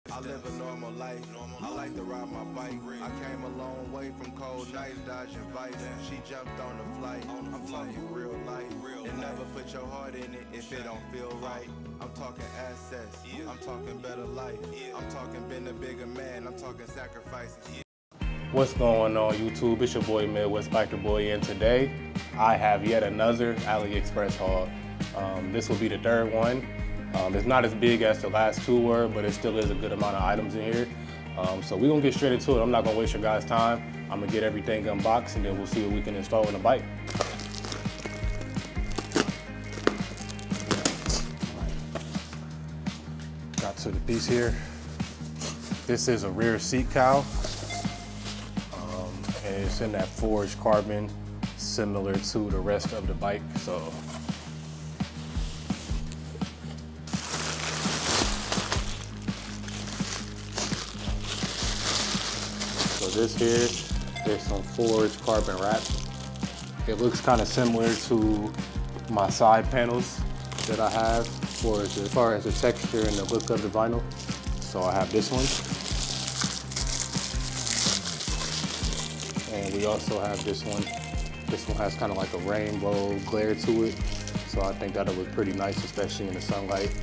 I live a normal life. I like to ride my bike. I came a long way from cold nights, dodging vice. She jumped on the flight. I'm talking real life. And never put your heart in it if it don't feel right. I'm talking assets. I'm talking better life. I'm talking being a bigger man. I'm talking sacrifices. What's going on YouTube? It's your boy Midwest Biker Boy, and today I have yet another AliExpress haul. This will be the third one. It's not as big as the last two were, but it still is a good amount of items in here. So we're gonna get straight into it. I'm not gonna waste your guys' time. I'm gonna get everything unboxed and then we'll see what we can install in the bike. Got to the piece here. This is a rear seat cowl. And it's in that forged carbon, similar to the rest of the bike. So this here is some forged carbon wrap. It looks kind of similar to my side panels that I have as far as the texture and the look of the vinyl. So I have this one. And we also have this one. This one has kind of like a rainbow glare to it. So I think that'll look pretty nice, especially in the sunlight.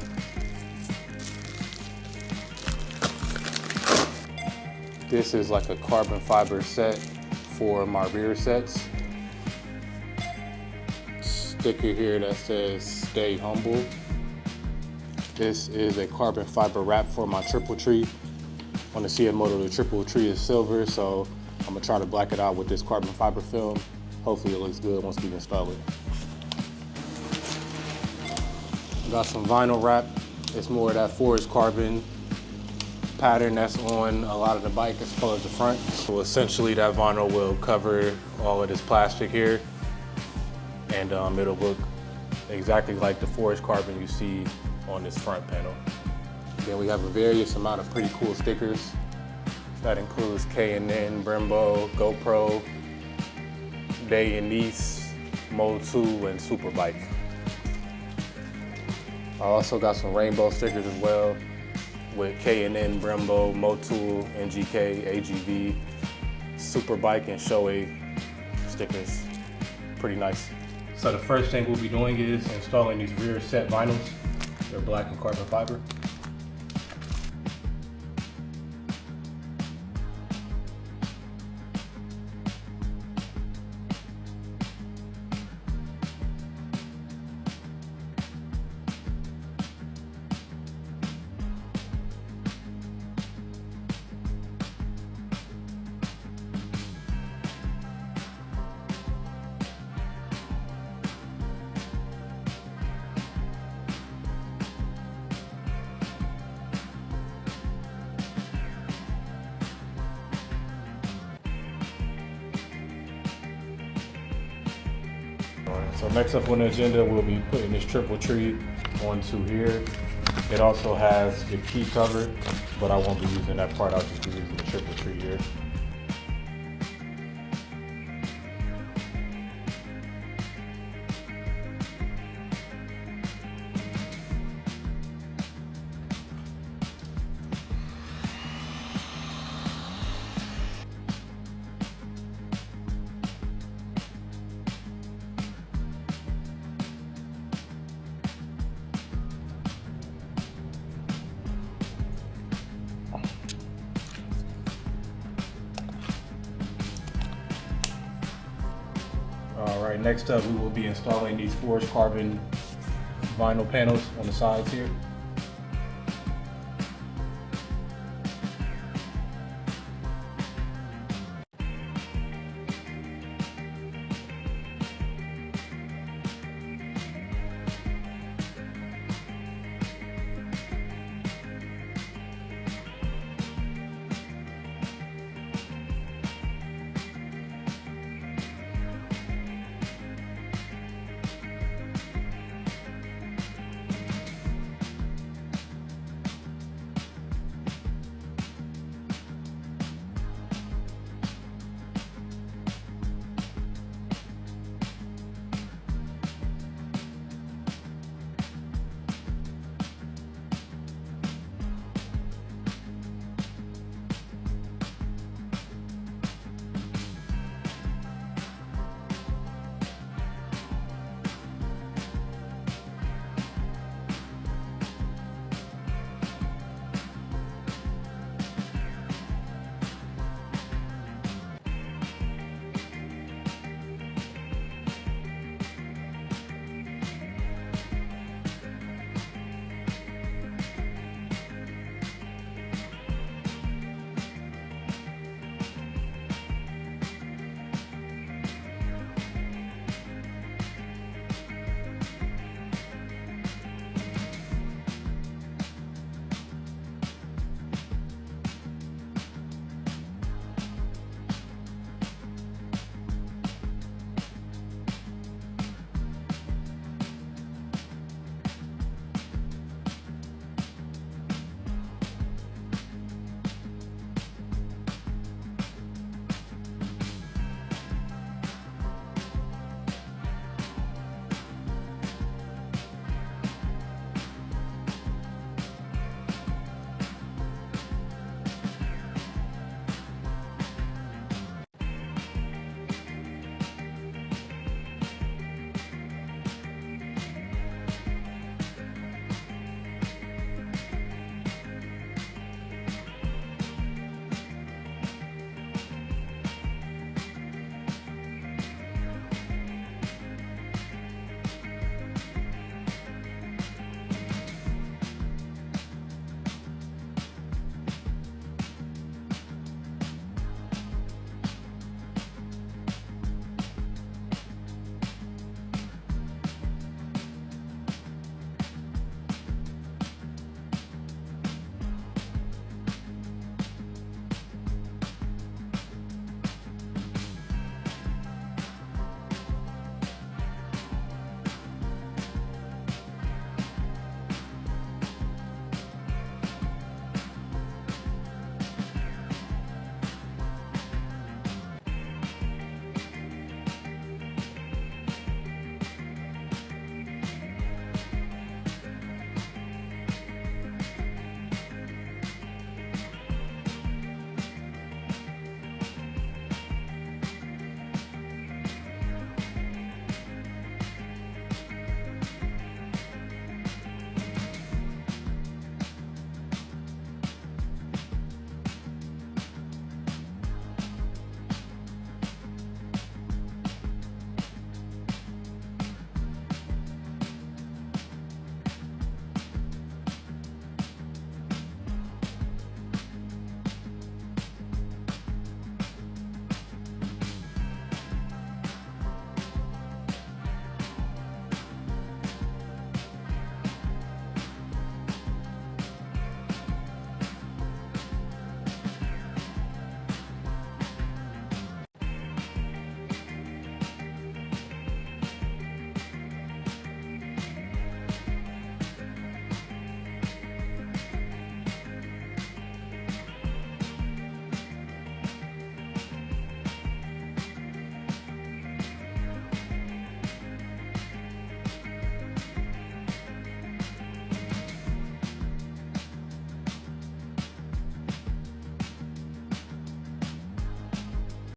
This is like a carbon fiber set for my rear sets. Sticker here that says stay humble. This is a carbon fiber wrap for my triple tree. On the CFMOTO, the triple tree is silver, so I'm gonna try to black it out with this carbon fiber film. Hopefully it looks good once we install it. Got some vinyl wrap. It's more of that forged carbon pattern that's on a lot of the bike as well as the front. So essentially that vinyl will cover all of this plastic here, and it'll look exactly like the forged carbon you see on this front panel. Then we have a various amount of pretty cool stickers. That includes K&N, Brembo, GoPro, Day and Nice, Mo2, and Superbike. I also got some rainbow stickers as well with K&N, Brembo, Mo2, NGK, AGV, Superbike, and Shoei stickers. Pretty nice. So the first thing we'll be doing is installing these rear set vinyls. They're black and carbon fiber. So next up on the agenda, we'll be putting this triple tree onto here. It also has the key cover, but I won't be using that part. I'll just be using the triple tree here. All right, next up we will be installing these forged carbon vinyl panels on the sides here.